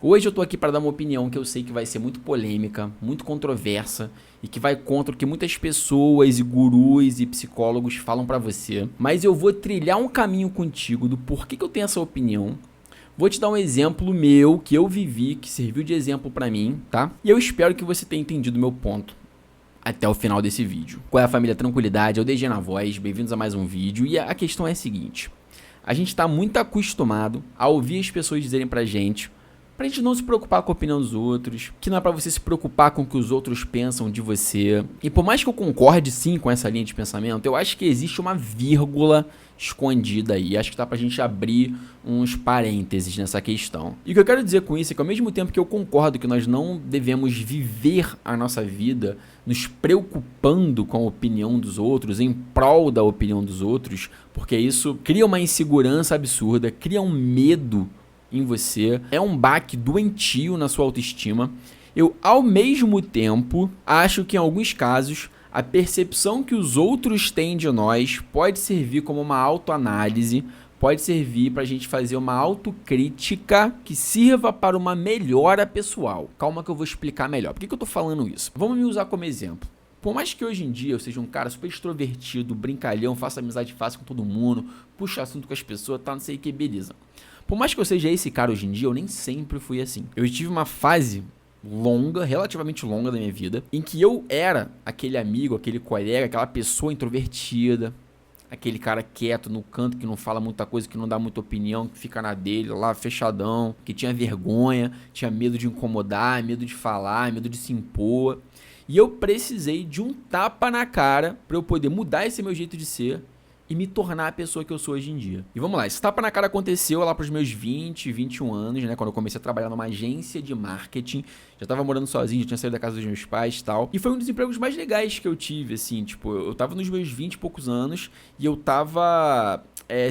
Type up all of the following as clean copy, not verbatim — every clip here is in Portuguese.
Hoje eu tô aqui para dar uma opinião que eu sei que vai ser muito polêmica, muito controversa e que vai contra o que muitas pessoas e gurus e psicólogos falam para você. Mas eu vou trilhar um caminho contigo do porquê que eu tenho essa opinião. Vou te dar um exemplo meu que eu vivi, que serviu de exemplo para mim, tá? E eu espero que você tenha entendido o meu ponto até o final desse vídeo. Qual é a família? Tranquilidade, eu DG na voz, bem-vindos a mais um vídeo. E a questão é a seguinte: a gente tá muito acostumado a ouvir as pessoas dizerem pra gente não se preocupar com a opinião dos outros, que não é pra você se preocupar com o que os outros pensam de você. E por mais que eu concorde sim com essa linha de pensamento, eu acho que existe uma vírgula escondida aí. Acho que dá pra gente abrir uns parênteses nessa questão. E o que eu quero dizer com isso é que ao mesmo tempo que eu concordo que nós não devemos viver a nossa vida nos preocupando com a opinião dos outros, em prol da opinião dos outros, porque isso cria uma insegurança absurda, cria um medo em você, é um baque doentio na sua autoestima. Eu, ao mesmo tempo, acho que em alguns casos a percepção que os outros têm de nós pode servir como uma autoanálise, pode servir para a gente fazer uma autocrítica que sirva para uma melhora pessoal. Calma que eu vou explicar melhor. Por que eu tô falando isso? Vamos me usar como exemplo. Por mais que hoje em dia eu seja um cara super extrovertido, brincalhão, faça amizade fácil com todo mundo, puxa assunto com as pessoas, tá, não sei o que, beleza. Por mais que eu seja esse cara hoje em dia, eu nem sempre fui assim. Eu tive uma fase longa, relativamente longa da minha vida, em que eu era aquele amigo, aquele colega, aquela pessoa introvertida, aquele cara quieto no canto, que não fala muita coisa, que não dá muita opinião, que fica na dele lá, fechadão, que tinha vergonha, tinha medo de incomodar, medo de falar, medo de se impor. E eu precisei de um tapa na cara para eu poder mudar esse meu jeito de ser e me tornar a pessoa que eu sou hoje em dia. E vamos lá, esse tapa na cara aconteceu lá pros meus 20, 21 anos, né? Quando eu comecei a trabalhar numa agência de marketing. Já tava morando sozinho, já tinha saído da casa dos meus pais e tal. E foi um dos empregos mais legais que eu tive, assim. Tipo, eu tava nos meus 20 e poucos anos e eu tava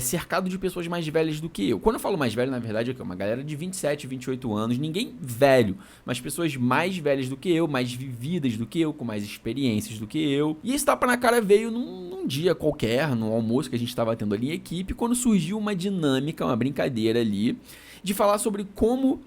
cercado de pessoas mais velhas do que eu. Quando eu falo mais velho, na verdade, é uma galera de 27, 28 anos. Ninguém velho, mas pessoas mais velhas do que eu, mais vividas do que eu, com mais experiências do que eu. E esse tapa na cara veio num dia qualquer, no almoço que a gente estava tendo ali em equipe, quando surgiu uma dinâmica, uma brincadeira ali, de falar sobre como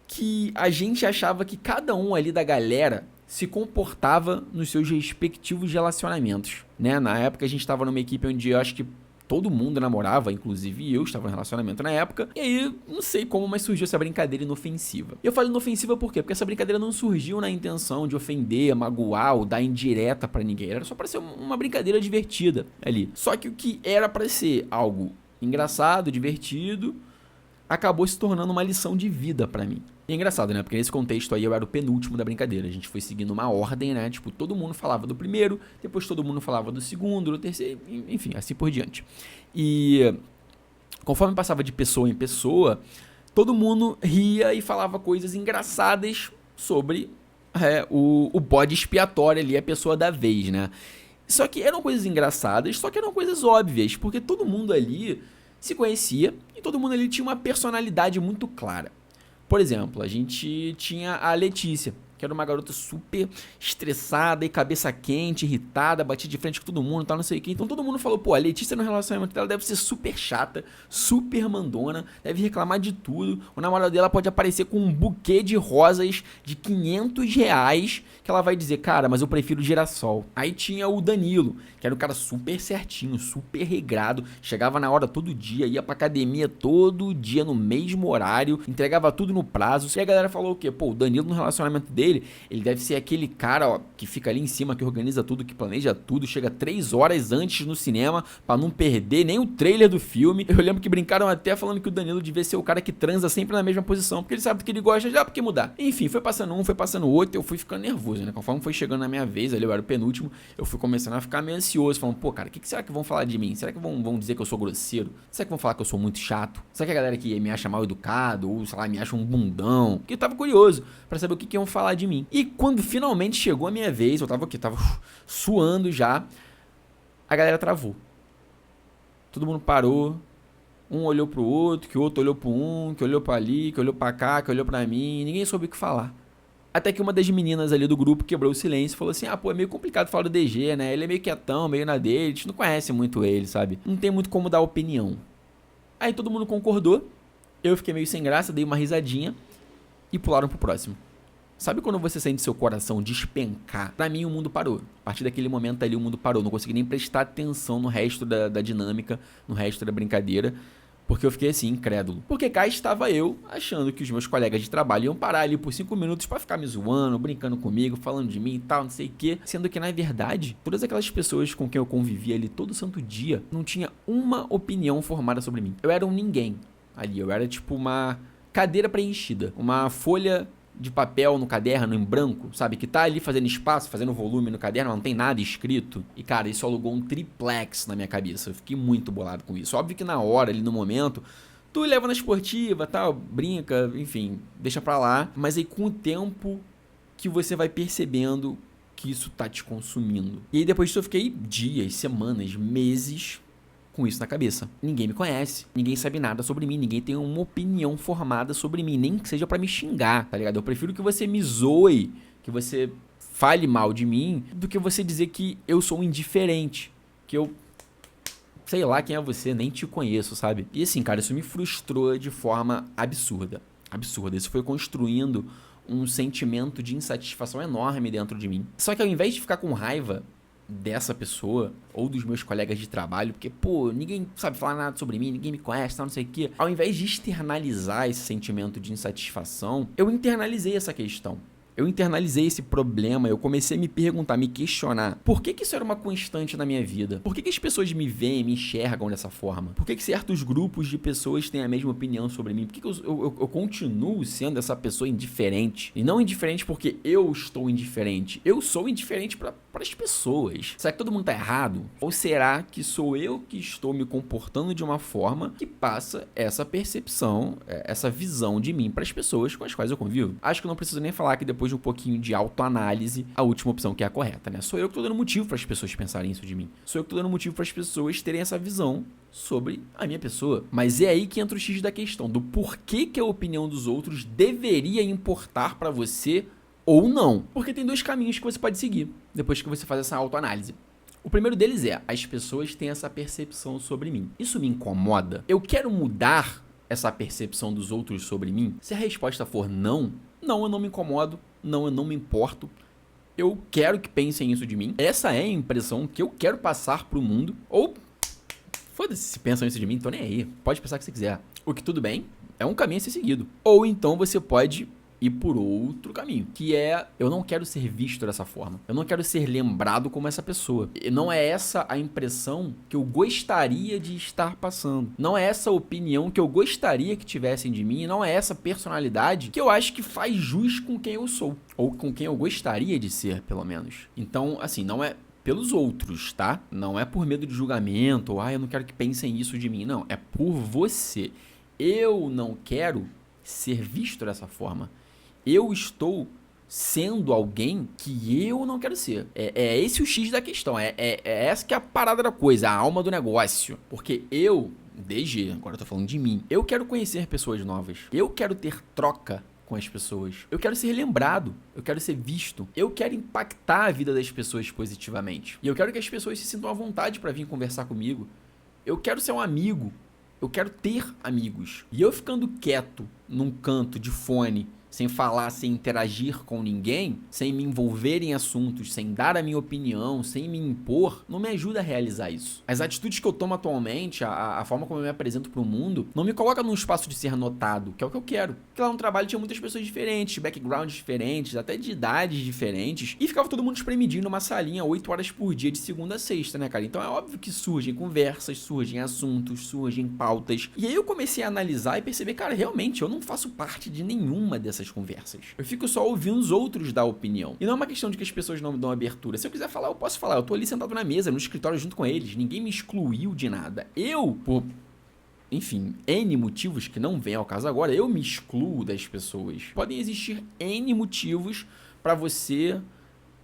que a gente achava que cada um ali da galera se comportava nos seus respectivos relacionamentos, né? Na época a gente estava numa equipe onde eu acho que todo mundo namorava, inclusive eu estava no relacionamento na época, e aí, não sei como, mas surgiu essa brincadeira inofensiva. Eu falo inofensiva por quê? Porque essa brincadeira não surgiu na intenção de ofender, magoar ou dar indireta pra ninguém, era só pra ser uma brincadeira divertida ali. Só que o que era pra ser algo engraçado, divertido, acabou se tornando uma lição de vida pra mim. E é engraçado, né? Porque nesse contexto aí eu era o penúltimo da brincadeira. A gente foi seguindo uma ordem, né? Tipo, todo mundo falava do primeiro, depois todo mundo falava do segundo, do terceiro, enfim, assim por diante. E conforme passava de pessoa em pessoa, todo mundo ria e falava coisas engraçadas sobre o bode expiatório ali, a pessoa da vez, né? Só que eram coisas engraçadas, só que eram coisas óbvias, porque todo mundo ali se conhecia e todo mundo ali tinha uma personalidade muito clara. Por exemplo, a gente tinha a Letícia, que era uma garota super estressada e cabeça quente, irritada, batia de frente com todo mundo, tal, não sei o que. Então todo mundo falou, pô, a Letícia no relacionamento dela deve ser super chata, super mandona, deve reclamar de tudo. O namorado dela pode aparecer com um buquê de rosas de R$ 500, que ela vai dizer, cara, mas eu prefiro girassol. Aí tinha o Danilo, que era um cara super certinho, super regrado, chegava na hora todo dia, ia pra academia todo dia no mesmo horário, entregava tudo no prazo. E a galera falou o quê? Pô, o Danilo no relacionamento dele, ele deve ser aquele cara, ó, que fica ali em cima, que organiza tudo, que planeja tudo, chega 3 horas antes no cinema pra não perder nem o trailer do filme. Eu lembro que brincaram até falando que o Danilo devia ser o cara que transa sempre na mesma posição, porque ele sabe do que ele gosta, já por que mudar? Enfim, foi passando um, foi passando outro, eu fui ficando nervoso, né? Conforme foi chegando na minha vez, ali eu era o penúltimo, eu fui começando a ficar meio ansioso, falando, pô, cara, o que será que vão falar de mim? Será que vão dizer que eu sou grosseiro? Será que vão falar que eu sou muito chato? Será que a galera que me acha mal educado, ou sei lá, me acha um bundão? Porque eu tava curioso pra saber o que iam falar de mim. E quando finalmente chegou a minha vez, eu tava aqui, tava suando já, a galera travou. Todo mundo parou, um olhou pro outro, que o outro olhou pro um, que olhou pra ali, que olhou pra cá, que olhou pra mim, ninguém soube o que falar. Até que uma das meninas ali do grupo quebrou o silêncio e falou assim, ah, pô, é meio complicado falar do DG, né? Ele é meio quietão, meio na dele, a gente não conhece muito ele, sabe? Não tem muito como dar opinião. Aí todo mundo concordou, eu fiquei meio sem graça, dei uma risadinha. e pularam pro próximo. Sabe quando você sente seu coração despencar? Pra mim, o mundo parou. A partir daquele momento ali, o mundo parou. Não consegui nem prestar atenção no resto da dinâmica, no resto da brincadeira, porque eu fiquei assim, incrédulo. Porque cá estava eu, achando que os meus colegas de trabalho iam parar ali por 5 minutos pra ficar me zoando, brincando comigo, falando de mim e tal, não sei o quê. Sendo que, na verdade, todas aquelas pessoas com quem eu convivia ali todo santo dia, não tinha uma opinião formada sobre mim. Eu era um ninguém ali. Eu era tipo uma cadeira preenchida, uma folha de papel no caderno em branco, sabe? Que tá ali fazendo espaço, fazendo volume no caderno, não tem nada escrito. E, cara, isso alugou um triplex na minha cabeça. Eu fiquei muito bolado com isso. Óbvio que na hora, ali no momento, tu leva na esportiva, tal, brinca, enfim, deixa pra lá. Mas aí com o tempo que você vai percebendo que isso tá te consumindo. E aí depois disso eu fiquei dias, semanas, meses com isso na cabeça. Ninguém me conhece, ninguém sabe nada sobre mim, ninguém tem uma opinião formada sobre mim, nem que seja pra me xingar, tá ligado? Eu prefiro que você me zoe, que você fale mal de mim, do que você dizer que eu sou indiferente, que eu sei lá quem é você, nem te conheço, sabe? E assim, cara, isso me frustrou de forma absurda. Absurda. Isso foi construindo um sentimento de insatisfação enorme dentro de mim. Só que ao invés de ficar com raiva dessa pessoa, ou dos meus colegas de trabalho, porque, pô, ninguém sabe falar nada sobre mim, ninguém me conhece, tal, não sei o quê. Ao invés de externalizar esse sentimento de insatisfação, eu internalizei essa questão. Eu internalizei esse problema, eu comecei a me perguntar, me questionar, por que isso era uma constante na minha vida? Por que as pessoas me veem, me enxergam dessa forma? Por que certos grupos de pessoas têm a mesma opinião sobre mim? Por que eu continuo sendo essa pessoa indiferente? E não indiferente porque eu estou indiferente. Eu sou indiferente para as pessoas. Será que todo mundo tá errado? Ou será que sou eu que estou me comportando de uma forma que passa essa percepção, essa visão de mim para as pessoas com as quais eu convivo? Acho que eu não preciso nem falar que depois de um pouquinho de autoanálise, a última opção que é a correta, né? Sou eu que tô dando motivo para as pessoas pensarem isso de mim. Sou eu que tô dando motivo para as pessoas terem essa visão sobre a minha pessoa. Mas é aí que entra o X da questão, do porquê que a opinião dos outros deveria importar para você ou não. Porque tem 2 caminhos que você pode seguir depois que você faz essa autoanálise. O primeiro deles é, as pessoas têm essa percepção sobre mim. Isso me incomoda? Eu quero mudar essa percepção dos outros sobre mim? Se a resposta for não, eu não me incomodo, não, eu não me importo. Eu quero que pensem isso de mim. Essa é a impressão que eu quero passar pro mundo. Ou, foda-se se pensam isso de mim, tô nem aí. Pode pensar o que você quiser. O que tudo bem, é um caminho a ser seguido. Ou então você pode ir por outro caminho, que é, eu não quero ser visto dessa forma. Eu não quero ser lembrado como essa pessoa. E não é essa a impressão que eu gostaria de estar passando. Não é essa a opinião que eu gostaria que tivessem de mim. Não é essa personalidade que eu acho que faz jus com quem eu sou. Ou com quem eu gostaria de ser, pelo menos. Então, assim, não é pelos outros, tá? Não é por medo de julgamento, ou eu não quero que pensem isso de mim. Não, é por você. Eu não quero ser visto dessa forma. Eu estou sendo alguém que eu não quero ser. É esse o X da questão. É essa que é a parada da coisa, a alma do negócio. Porque eu, DG, agora eu tô falando de mim, eu quero conhecer pessoas novas. Eu quero ter troca com as pessoas. Eu quero ser lembrado. Eu quero ser visto. Eu quero impactar a vida das pessoas positivamente. E eu quero que as pessoas se sintam à vontade para vir conversar comigo. Eu quero ser um amigo. Eu quero ter amigos. E eu ficando quieto num canto de fone, sem falar, sem interagir com ninguém, sem me envolver em assuntos, sem dar a minha opinião, sem me impor, não me ajuda a realizar isso. As atitudes que eu tomo atualmente, a forma como eu me apresento pro mundo, não me coloca num espaço de ser notado, que é o que eu quero. Porque lá no trabalho tinha muitas pessoas diferentes, de backgrounds diferentes, até de idades diferentes, e ficava todo mundo espremidinho numa salinha 8 horas por dia, de segunda a sexta, né, cara? Então é óbvio que surgem conversas, surgem assuntos, surgem pautas. E aí eu comecei a analisar e perceber, cara, realmente eu não faço parte de nenhuma dessas conversas. Eu fico só ouvindo os outros dar opinião. E não é uma questão de que as pessoas não me dão abertura. Se eu quiser falar, eu posso falar. Eu tô ali sentado na mesa, no escritório junto com eles. Ninguém me excluiu de nada. Eu, por, enfim, N motivos que não vêm ao caso agora, eu me excluo das pessoas. Podem existir N motivos pra você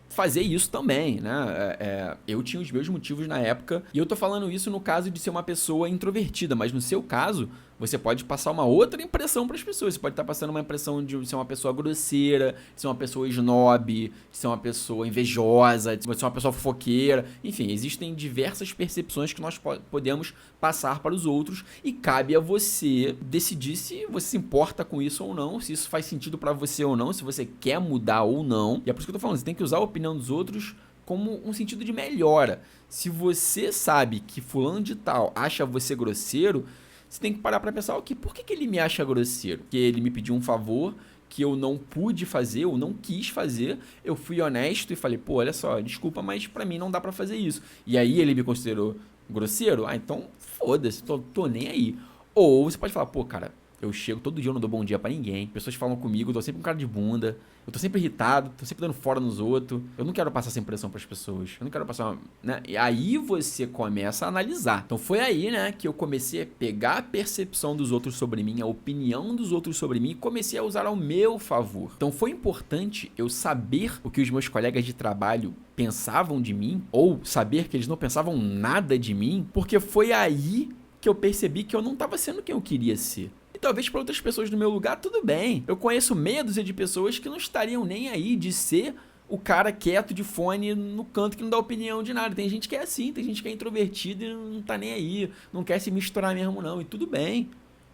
fazer isso também, né? Eu tinha os meus motivos na época, e eu tô falando isso no caso de ser uma pessoa introvertida, mas no seu caso, você pode passar uma outra impressão para as pessoas. Você pode estar passando uma impressão de ser uma pessoa grosseira, de ser uma pessoa snob, de ser uma pessoa invejosa, de ser uma pessoa fofoqueira. Enfim, existem diversas percepções que nós podemos passar para os outros e cabe a você decidir se você se importa com isso ou não, se isso faz sentido para você ou não, se você quer mudar ou não. E é por isso que eu tô falando, você tem que usar a opinião dos outros como um sentido de melhora. Se você sabe que fulano de tal acha você grosseiro, você tem que parar pra pensar, ok, por que ele me acha grosseiro? Porque ele me pediu um favor que eu não pude fazer, ou não quis fazer, eu fui honesto e falei, pô, olha só, desculpa, mas pra mim não dá pra fazer isso. E aí ele me considerou grosseiro? Ah, então foda-se, tô nem aí. Ou você pode falar, pô, cara, eu chego todo dia, eu não dou bom dia pra ninguém, pessoas falam comigo, eu tô sempre com cara de bunda, eu tô sempre irritado, tô sempre dando fora nos outros, eu não quero passar essa impressão pras pessoas, eu não quero passar uma, né? E aí você começa a analisar. Então foi aí, né, que eu comecei a pegar a percepção dos outros sobre mim, a opinião dos outros sobre mim e comecei a usar ao meu favor. Então foi importante eu saber o que os meus colegas de trabalho pensavam de mim, ou saber que eles não pensavam nada de mim, porque foi aí que eu percebi que eu não estava sendo quem eu queria ser. E talvez para outras pessoas no meu lugar, tudo bem. Eu conheço meia dúzia de pessoas que não estariam nem aí de ser o cara quieto de fone no canto que não dá opinião de nada. Tem gente que é assim, tem gente que é introvertida e não tá nem aí, não quer se misturar mesmo não. E tudo bem,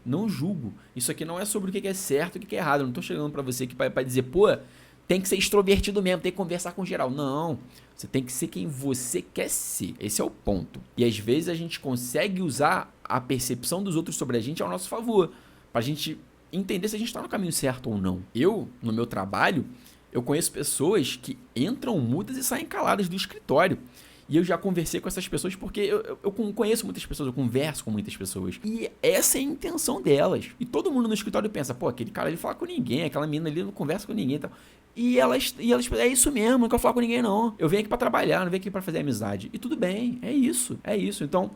não julgo. Isso aqui não é sobre o que é certo e o que é errado. Eu não tô chegando para você aqui para dizer, pô, tem que ser extrovertido mesmo, tem que conversar com geral. Não, você tem que ser quem você quer ser. Esse é o ponto. E às vezes a gente consegue usar a percepção dos outros sobre a gente ao nosso favor, pra gente entender se a gente tá no caminho certo ou não. Eu, no meu trabalho, eu conheço pessoas que entram mudas e saem caladas do escritório. E eu já conversei com essas pessoas porque eu conheço muitas pessoas, eu converso com muitas pessoas. E essa é a intenção delas. E todo mundo no escritório pensa, pô, aquele cara ali fala com ninguém, aquela menina ali não conversa com ninguém e tal. E elas, é isso mesmo, não quero falar com ninguém não. Eu venho aqui pra trabalhar, não venho aqui pra fazer amizade. E tudo bem, é isso. Então,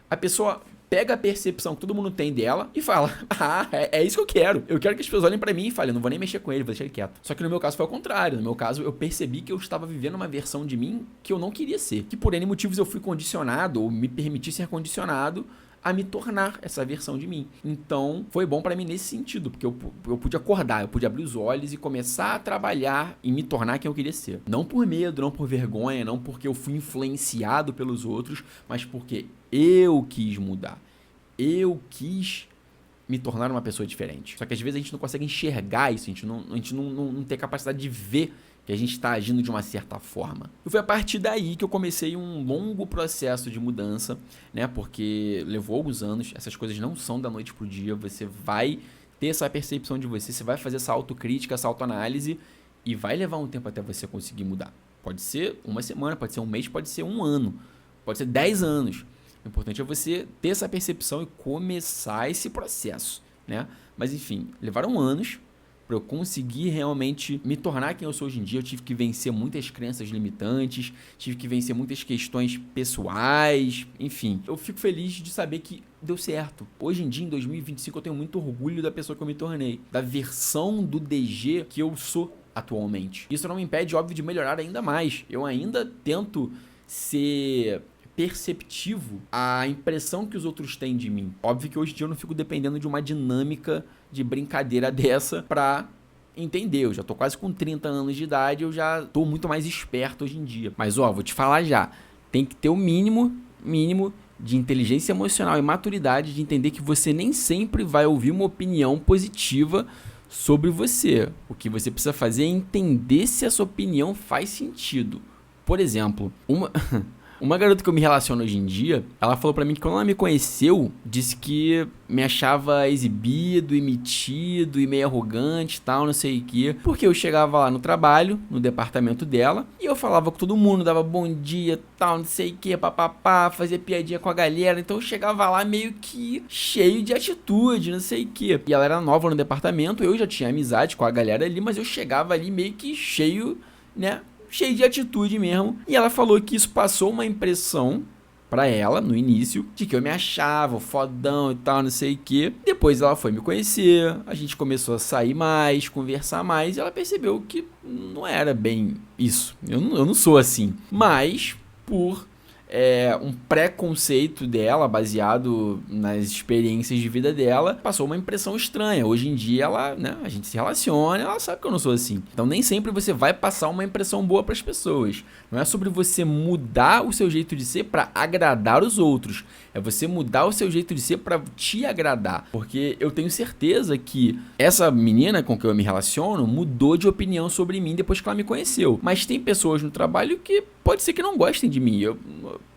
a pessoa pega a percepção que todo mundo tem dela e fala, ah, é isso que eu quero. Eu quero que as pessoas olhem pra mim e falem, não vou nem mexer com ele, vou deixar ele quieto. Só que no meu caso foi ao contrário. No meu caso, eu percebi que eu estava vivendo uma versão de mim que eu não queria ser. Que por N motivos eu fui condicionado, ou me permiti ser condicionado a me tornar essa versão de mim. Então, foi bom pra mim nesse sentido, porque eu pude acordar, eu pude abrir os olhos e começar a trabalhar e me tornar quem eu queria ser. Não por medo, não por vergonha, não porque eu fui influenciado pelos outros, mas porque eu quis mudar. Eu quis me tornar uma pessoa diferente. Só que às vezes a gente não consegue enxergar isso, a gente não tem capacidade de ver que a gente está agindo de uma certa forma. E foi a partir daí que eu comecei um longo processo de mudança, né? Porque levou alguns anos, essas coisas não são da noite pro dia, você vai ter essa percepção de você vai fazer essa autocrítica, essa autoanálise e vai levar um tempo até você conseguir mudar. Pode ser uma semana, pode ser um mês, pode ser um ano, pode ser 10 anos. O importante é você ter essa percepção e começar esse processo, né? Mas enfim, levaram anos para eu conseguir realmente me tornar quem eu sou hoje em dia. Eu tive que vencer muitas crenças limitantes, tive que vencer muitas questões pessoais, enfim. Eu fico feliz de saber que deu certo. Hoje em dia, em 2025, eu tenho muito orgulho da pessoa que eu me tornei, da versão do DG que eu sou atualmente. Isso não me impede, óbvio, de melhorar ainda mais. Eu ainda tento ser perceptivo à impressão que os outros têm de mim. Óbvio que hoje em dia eu não fico dependendo de uma dinâmica de brincadeira dessa pra entender. Eu já tô quase com 30 anos de idade, eu já tô muito mais esperto hoje em dia. Mas ó, vou te falar já, tem que ter o mínimo de inteligência emocional e maturidade de entender que você nem sempre vai ouvir uma opinião positiva sobre você. O que você precisa fazer é entender se essa opinião faz sentido. Por exemplo, uma garota que eu me relaciono hoje em dia, ela falou pra mim que quando ela me conheceu, disse que me achava exibido e metido e meio arrogante e tal, não sei o quê. Porque eu chegava lá no trabalho, no departamento dela, e eu falava com todo mundo, dava bom dia, tal, não sei o quê, papapá, fazia piadinha com a galera. Então eu chegava lá meio que cheio de atitude, não sei o quê. E ela era nova no departamento, eu já tinha amizade com a galera ali, mas eu chegava ali meio que cheio, né? Cheio de atitude mesmo. E ela falou que isso passou uma impressão pra ela, no início, de que eu me achava fodão e tal, não sei o quê. Depois ela foi me conhecer, a gente começou a sair mais, conversar mais, e ela percebeu que não era bem isso. Eu não sou assim. Mas, por um preconceito dela, baseado nas experiências de vida dela, passou uma impressão estranha. Hoje em dia, ela, né, a gente se relaciona, ela sabe que eu não sou assim. Então, nem sempre você vai passar uma impressão boa para as pessoas. Não é sobre você mudar o seu jeito de ser para agradar os outros. É você mudar o seu jeito de ser para te agradar. Porque eu tenho certeza que essa menina com que eu me relaciono mudou de opinião sobre mim depois que ela me conheceu. Mas tem pessoas no trabalho que pode ser que não gostem de mim. Eu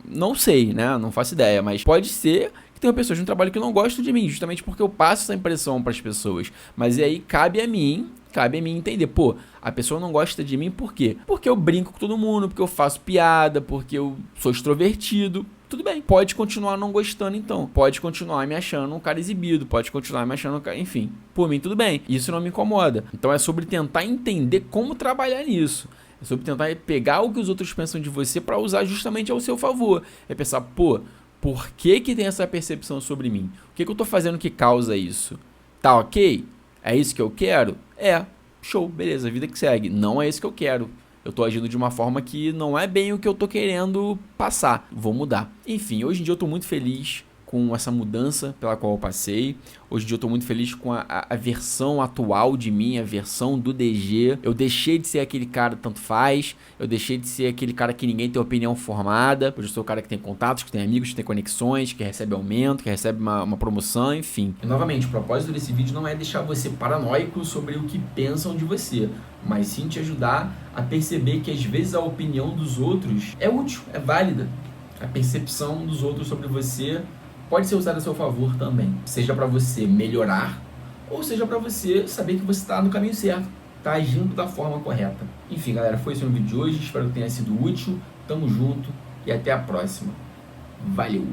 não sei, né? Não faço ideia, mas pode ser que tenha pessoas no trabalho que não gostam de mim, justamente porque eu passo essa impressão para as pessoas. Mas aí cabe a mim entender, pô, a pessoa não gosta de mim por quê? Porque eu brinco com todo mundo, porque eu faço piada, porque eu sou extrovertido. Tudo bem, pode continuar não gostando então, pode continuar me achando um cara exibido, pode continuar me achando um cara, enfim, por mim tudo bem, isso não me incomoda. Então é sobre tentar entender como trabalhar nisso. É sobre tentar pegar o que os outros pensam de você para usar justamente ao seu favor. É pensar, pô, por que tem essa percepção sobre mim? O que eu tô fazendo que causa isso? Tá ok? É isso que eu quero? É, show, beleza, vida que segue. Não é isso que eu quero. Eu tô agindo de uma forma que não é bem o que eu tô querendo passar. Vou mudar. Enfim, hoje em dia eu tô muito feliz com essa mudança pela qual eu passei. Hoje em dia eu tô muito feliz com a versão atual de mim, a versão do DG. Eu deixei de ser aquele cara tanto faz, eu deixei de ser aquele cara que ninguém tem opinião formada. Hoje eu sou o cara que tem contatos, que tem amigos, que tem conexões, que recebe aumento, que recebe uma promoção, enfim. E novamente, o propósito desse vídeo não é deixar você paranoico sobre o que pensam de você, mas sim te ajudar a perceber que às vezes a opinião dos outros é útil, é válida. A percepção dos outros sobre você pode ser usada a seu favor também, seja para você melhorar ou seja para você saber que você está no caminho certo, está agindo da forma correta. Enfim, galera, foi esse o vídeo de hoje, espero que tenha sido útil, tamo junto e até a próxima. Valeu!